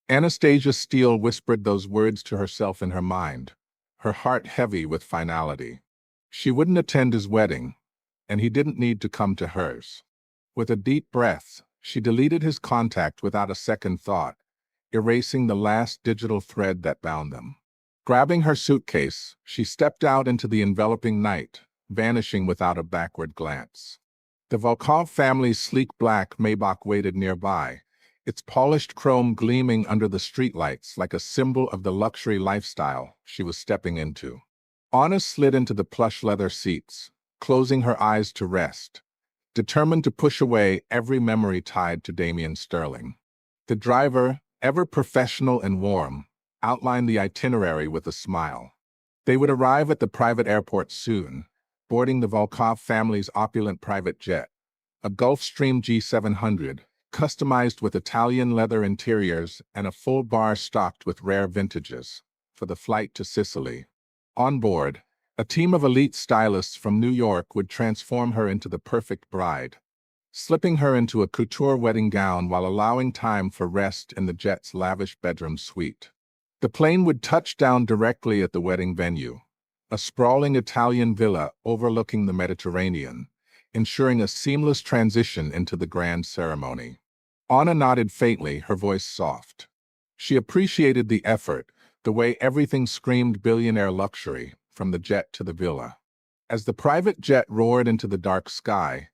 Anastasia Steele whispered those words to herself in her mind, her heart heavy with finality. She wouldn't attend his wedding, and he didn't need to come to hers. With a deep breath, she deleted his contact without a second thought, erasing the last digital thread that bound them. Grabbing her suitcase, she stepped out into the enveloping night, vanishing without a backward glance. The Volkov family's sleek black Maybach waited nearby, its polished chrome gleaming under the streetlights like a symbol of the luxury lifestyle she was stepping into. Anna slid into the plush leather seats, closing her eyes to rest, determined to push away every memory tied to Damien Sterling. The driver, ever professional and warm, outlined the itinerary with a smile. They would arrive at the private airport soon, boarding the Volkov family's opulent private jet, a Gulfstream G700, customized with Italian leather interiors and a full bar stocked with rare vintages, for the flight to Sicily. On board, a team of elite stylists from New York would transform her into the perfect bride, slipping her into a couture wedding gown while allowing time for rest in the jet's lavish bedroom suite. The plane would touch down directly at the wedding venue, a sprawling Italian villa overlooking the Mediterranean, ensuring a seamless transition into the grand ceremony. Anna nodded faintly, her voice soft. She appreciated the effort, the way everything screamed billionaire luxury, from the jet to the villa. As the private jet roared into the dark sky,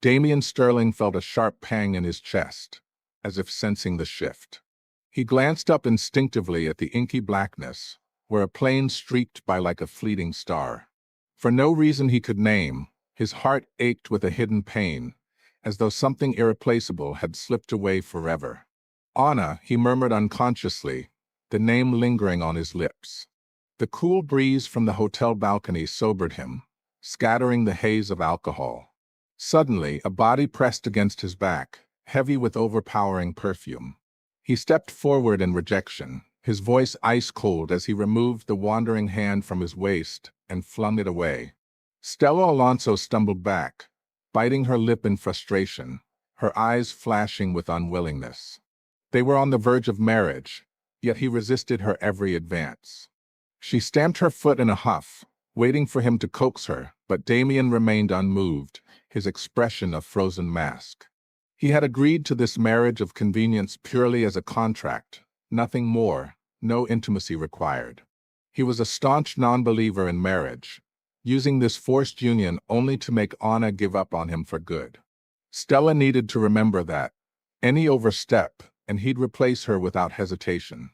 Damien Sterling felt a sharp pang in his chest, as if sensing the shift. He glanced up instinctively at the inky blackness, where a plane streaked by like a fleeting star. For no reason he could name, his heart ached with a hidden pain, as though something irreplaceable had slipped away forever. Anna, he murmured unconsciously, the name lingering on his lips. The cool breeze from the hotel balcony sobered him, scattering the haze of alcohol. Suddenly, a body pressed against his back, heavy with overpowering perfume. He stepped forward in rejection, his voice ice-cold as he removed the wandering hand from his waist and flung it away. Stella Alonso stumbled back, biting her lip in frustration, her eyes flashing with unwillingness. They were on the verge of marriage, yet he resisted her every advance. She stamped her foot in a huff, waiting for him to coax her, but Damien remained unmoved, his expression a frozen mask. He had agreed to this marriage of convenience purely as a contract, nothing more, no intimacy required. He was a staunch non-believer in marriage, using this forced union only to make Anna give up on him for good. Stella needed to remember that. Any overstep, and he'd replace her without hesitation.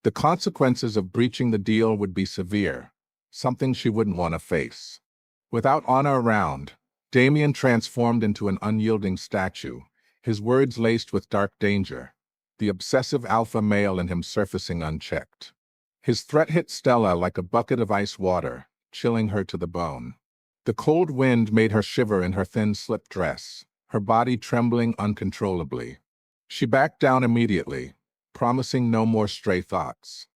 The consequences of breaching the deal would be severe, something she wouldn't want to face. Without Anna around, Damien transformed into an unyielding statue, his words laced with dark danger, the obsessive alpha male in him surfacing unchecked. His threat hit Stella like a bucket of ice water, chilling her to the bone. The cold wind made her shiver in her thin slip dress, her body trembling uncontrollably. She backed down immediately, promising no more stray thoughts.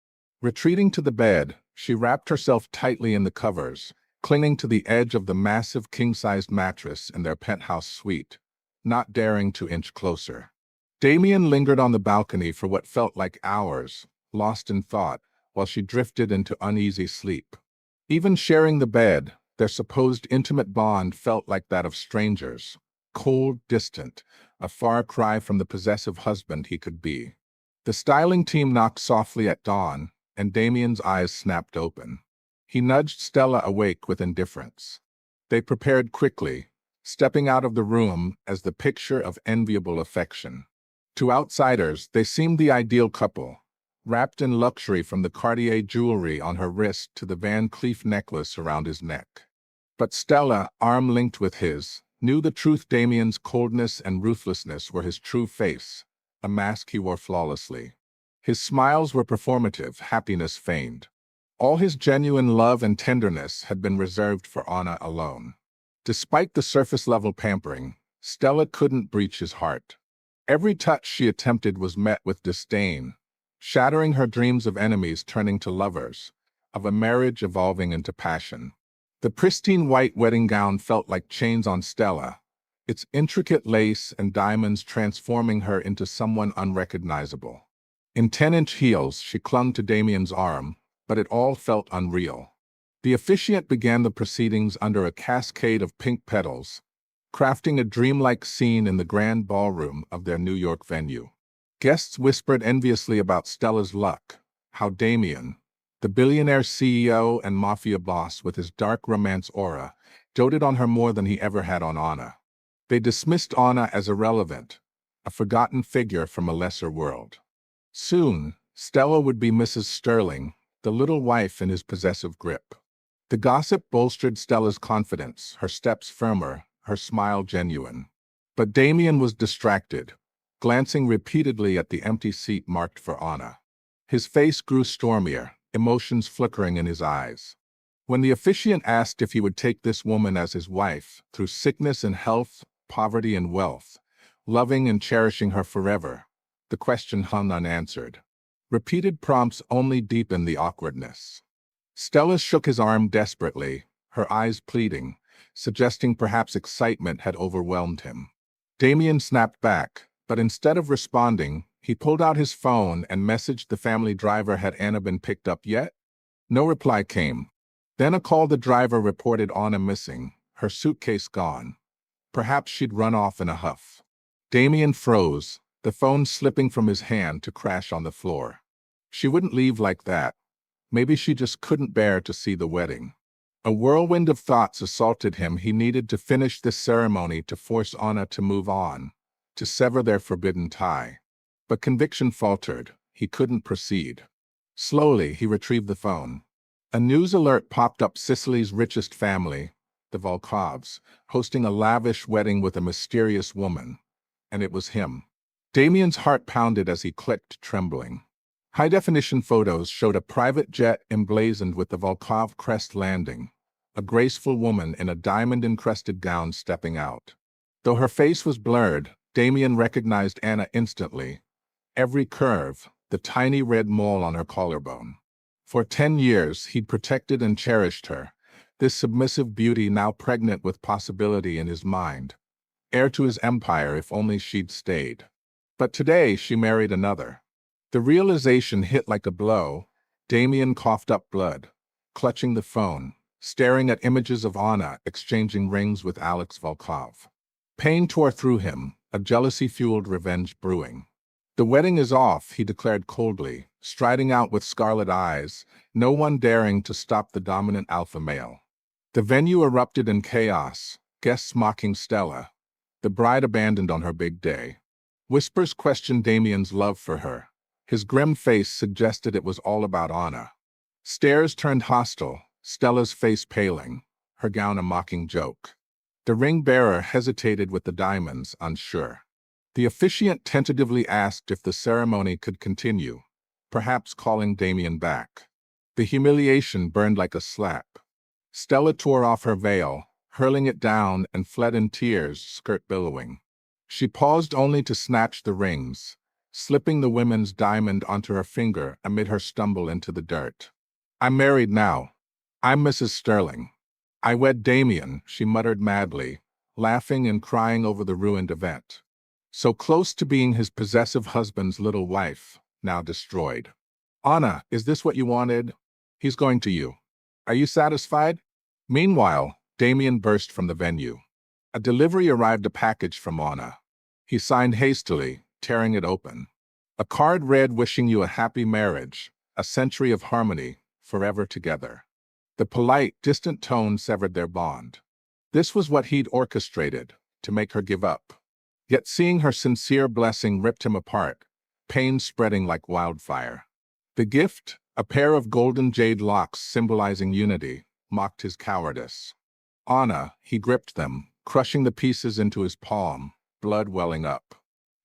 Retreating to the bed, she wrapped herself tightly in the covers, clinging to the edge of the massive king-sized mattress in their penthouse suite, not daring to inch closer. Damien lingered on the balcony for what felt like hours, lost in thought, while she drifted into uneasy sleep. Even sharing the bed, their supposed intimate bond felt like that of strangers, cold, distant, a far cry from the possessive husband he could be. The styling team knocked softly at dawn, and Damien's eyes snapped open. He nudged Stella awake with indifference. They prepared quickly, stepping out of the room as the picture of enviable affection. To outsiders, they seemed the ideal couple, wrapped in luxury from the Cartier jewelry on her wrist to the Van Cleef necklace around his neck. But Stella, arm linked with his, knew the truth. Damien's coldness and ruthlessness were his true face, a mask he wore flawlessly. His smiles were performative, happiness feigned. All his genuine love and tenderness had been reserved for Anna alone. Despite the surface-level pampering, Stella couldn't breach his heart. Every touch she attempted was met with disdain, shattering her dreams of enemies turning to lovers, of a marriage evolving into passion. The pristine white wedding gown felt like chains on Stella, its intricate lace and diamonds transforming her into someone unrecognizable. In 10-inch heels, she clung to Damien's arm, but it all felt unreal. The officiant began the proceedings under a cascade of pink petals, crafting a dreamlike scene in the grand ballroom of their New York venue. Guests whispered enviously about Stella's luck, how Damien, the billionaire CEO and mafia boss with his dark romance aura, doted on her more than he ever had on Anna. They dismissed Anna as irrelevant, a forgotten figure from a lesser world. Soon, Stella would be Mrs. Sterling, the little wife in his possessive grip. The gossip bolstered Stella's confidence, her steps firmer, her smile genuine. But Damien was distracted, glancing repeatedly at the empty seat marked for Anna. His face grew stormier, emotions flickering in his eyes. When the officiant asked if he would take this woman as his wife, through sickness and health, poverty and wealth, loving and cherishing her forever, the question hung unanswered. Repeated prompts only deepened the awkwardness. Stella shook his arm desperately, her eyes pleading, suggesting perhaps excitement had overwhelmed him. Damien snapped back, but instead of responding, he pulled out his phone and messaged the family driver had Anna been picked up yet? No reply came. Then a call the driver reported Anna missing, her suitcase gone. Perhaps she'd run off in a huff. Damien froze, the phone slipping from his hand to crash on the floor. She wouldn't leave like that. Maybe she just couldn't bear to see the wedding. A whirlwind of thoughts assaulted him. He needed to finish this ceremony to force Anna to move on, to sever their forbidden tie. But conviction faltered. He couldn't proceed. Slowly, he retrieved the phone. A news alert popped up: Sicily's richest family, the Volkovs, hosting a lavish wedding with a mysterious woman. And it was him. Damien's heart pounded as he clicked, trembling. High-definition photos showed a private jet emblazoned with the Volkov crest landing, a graceful woman in a diamond-encrusted gown stepping out. Though her face was blurred, Damien recognized Anna instantly. Every curve, the tiny red mole on her collarbone. For 10 years, he'd protected and cherished her, this submissive beauty now pregnant with possibility in his mind. Heir to his empire if only she'd stayed. But today she married another. The realization hit like a blow. Damien coughed up blood, clutching the phone, staring at images of Anna exchanging rings with Alex Volkov. Pain tore through him, a jealousy-fueled revenge brewing. The wedding is off, he declared coldly, striding out with scarlet eyes, no one daring to stop the dominant alpha male. The venue erupted in chaos, guests mocking Stella, the bride abandoned on her big day. Whispers questioned Damien's love for her. His grim face suggested it was all about Anna. Stares turned hostile, Stella's face paling, her gown a mocking joke. The ring bearer hesitated with the diamonds, unsure. The officiant tentatively asked if the ceremony could continue, perhaps calling Damien back. The humiliation burned like a slap. Stella tore off her veil, hurling it down, and fled in tears, skirt billowing. She paused only to snatch the rings, slipping the women's diamond onto her finger amid her stumble into the dirt. I'm married now. I'm Mrs. Sterling. I wed Damien, she muttered madly, laughing and crying over the ruined event. So close to being his possessive husband's little wife, now destroyed. Anna, is this what you wanted? He's going to you. Are you satisfied? Meanwhile, Damien burst from the venue. A delivery arrived, a package from Anna. He signed hastily, tearing it open. A card read, wishing you a happy marriage, a century of harmony, forever together. The polite, distant tone severed their bond. This was what he'd orchestrated, to make her give up. Yet seeing her sincere blessing ripped him apart, pain spreading like wildfire. The gift, a pair of golden jade locks symbolizing unity, mocked his cowardice. Anna, he gripped them, crushing the pieces into his palm, blood welling up.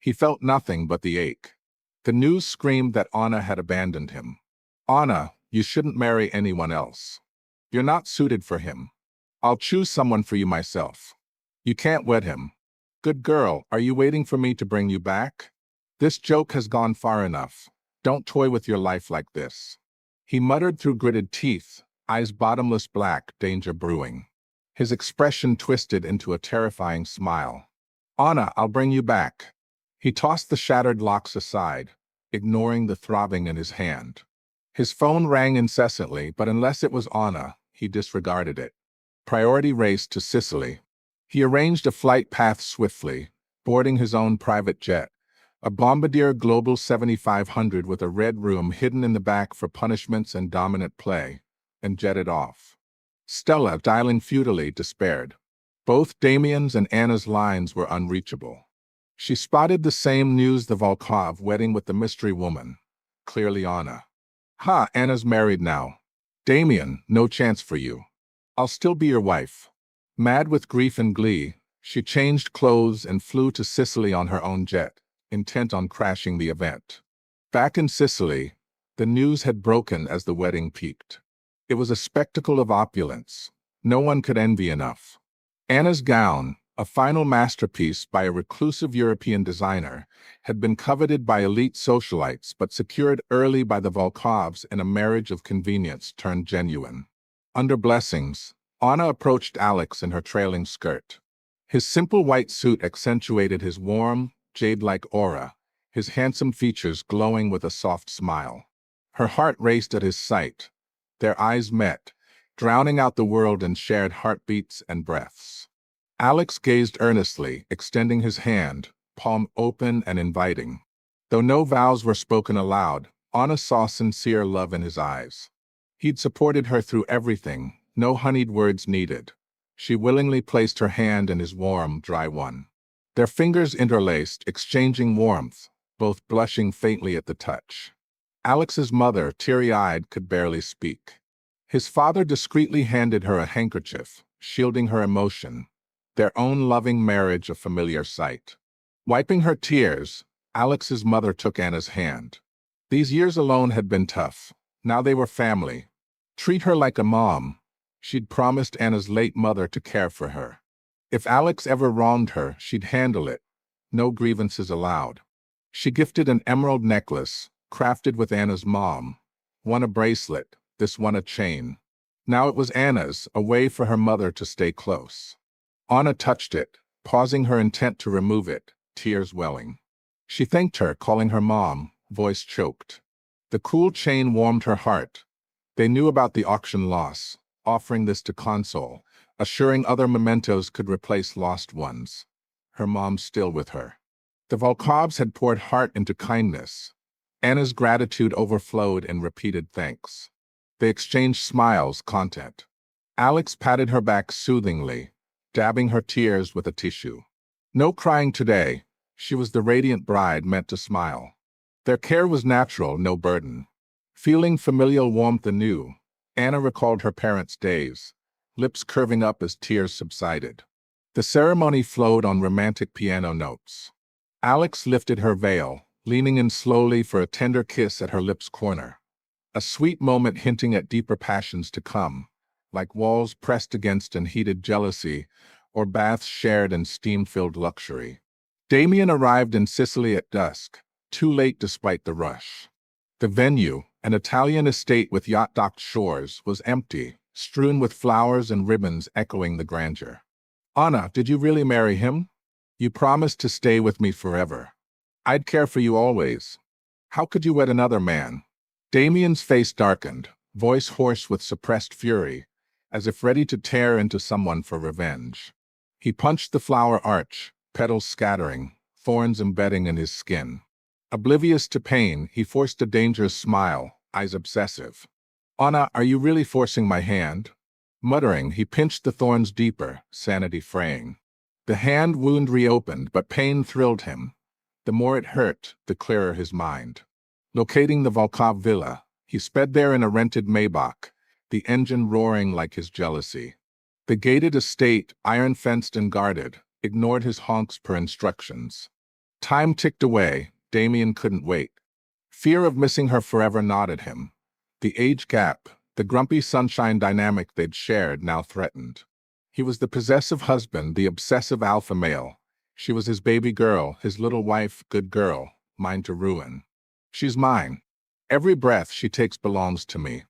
He felt nothing but the ache. The news screamed that Anna had abandoned him. Anna, you shouldn't marry anyone else. You're not suited for him. I'll choose someone for you myself. You can't wed him. Good girl, are you waiting for me to bring you back? This joke has gone far enough. Don't toy with your life like this. He muttered through gritted teeth, eyes bottomless black, danger brewing. His expression twisted into a terrifying smile. Anna, I'll bring you back. He tossed the shattered locks aside, ignoring the throbbing in his hand. His phone rang incessantly, but unless it was Anna, he disregarded it. Priority raced to Sicily. He arranged a flight path swiftly, boarding his own private jet, a Bombardier Global 7500 with a red room hidden in the back for punishments and dominant play, and jetted off. Stella, dialing futilely, despaired. Both Damien's and Anna's lines were unreachable. She spotted the same news, the Volkov wedding with the mystery woman. Clearly Anna. Ha, Anna's married now. Damien, no chance for you. I'll still be your wife. Mad with grief and glee, she changed clothes and flew to Sicily on her own jet, intent on crashing the event. Back in Sicily, the news had broken as the wedding peaked. It was a spectacle of opulence. No one could envy enough. Anna's gown, a final masterpiece by a reclusive European designer, had been coveted by elite socialites but secured early by the Volkovs in a marriage of convenience turned genuine. Under blessings, Anna approached Alex in her trailing skirt. His simple white suit accentuated his warm, jade-like aura, his handsome features glowing with a soft smile. Her heart raced at his sight. Their eyes met, drowning out the world in shared heartbeats and breaths. Alex gazed earnestly, extending his hand, palm open and inviting. Though no vows were spoken aloud, Anna saw sincere love in his eyes. He'd supported her through everything, no honeyed words needed. She willingly placed her hand in his warm, dry one. Their fingers interlaced, exchanging warmth, both blushing faintly at the touch. Alex's mother, teary-eyed, could barely speak. His father discreetly handed her a handkerchief, shielding her emotion, their own loving marriage a familiar sight. Wiping her tears, Alex's mother took Anna's hand. These years alone had been tough. Now they were family. Treat her like a mom. She'd promised Anna's late mother to care for her. If Alex ever wronged her, she'd handle it. No grievances allowed. She gifted an emerald necklace, crafted with Anna's mom. One a bracelet, this one a chain. Now it was Anna's, a way for her mother to stay close. Anna touched it, pausing her intent to remove it, tears welling. She thanked her, calling her mom, voice choked. The cool chain warmed her heart. They knew about the auction loss, offering this to console, assuring other mementos could replace lost ones. Her mom still with her. The Volkovs had poured heart into kindness. Anna's gratitude overflowed in repeated thanks. They exchanged smiles, content. Alex patted her back soothingly, dabbing her tears with a tissue. No crying today. She was the radiant bride meant to smile. Their care was natural, no burden. Feeling familial warmth anew, Anna recalled her parents' days, lips curving up as tears subsided. The ceremony flowed on romantic piano notes. Alex lifted her veil, leaning in slowly for a tender kiss at her lips' corner. A sweet moment hinting at deeper passions to come, like walls pressed against in heated jealousy, or baths shared in steam-filled luxury. Damien arrived in Sicily at dusk, too late despite the rush. The venue, an Italian estate with yacht-docked shores, was empty, strewn with flowers and ribbons echoing the grandeur. Anna, did you really marry him? You promised to stay with me forever. I'd care for you always. How could you wed another man? Damien's face darkened, voice hoarse with suppressed fury, as if ready to tear into someone for revenge. He punched the flower arch, petals scattering, thorns embedding in his skin. Oblivious to pain, he forced a dangerous smile, eyes obsessive. Anna, are you really forcing my hand? Muttering, he pinched the thorns deeper, sanity fraying. The hand wound reopened, but pain thrilled him. The more it hurt, the clearer his mind. Locating the Volkov villa, he sped there in a rented Maybach, the engine roaring like his jealousy. The gated estate, iron-fenced and guarded, ignored his honks per instructions. Time ticked away. Damien couldn't wait. Fear of missing her forever gnawed at him. The age gap, the grumpy sunshine dynamic they'd shared, now threatened. He was the possessive husband, the obsessive alpha male. She was his baby girl, his little wife, good girl, mine to ruin. She's mine. Every breath she takes belongs to me.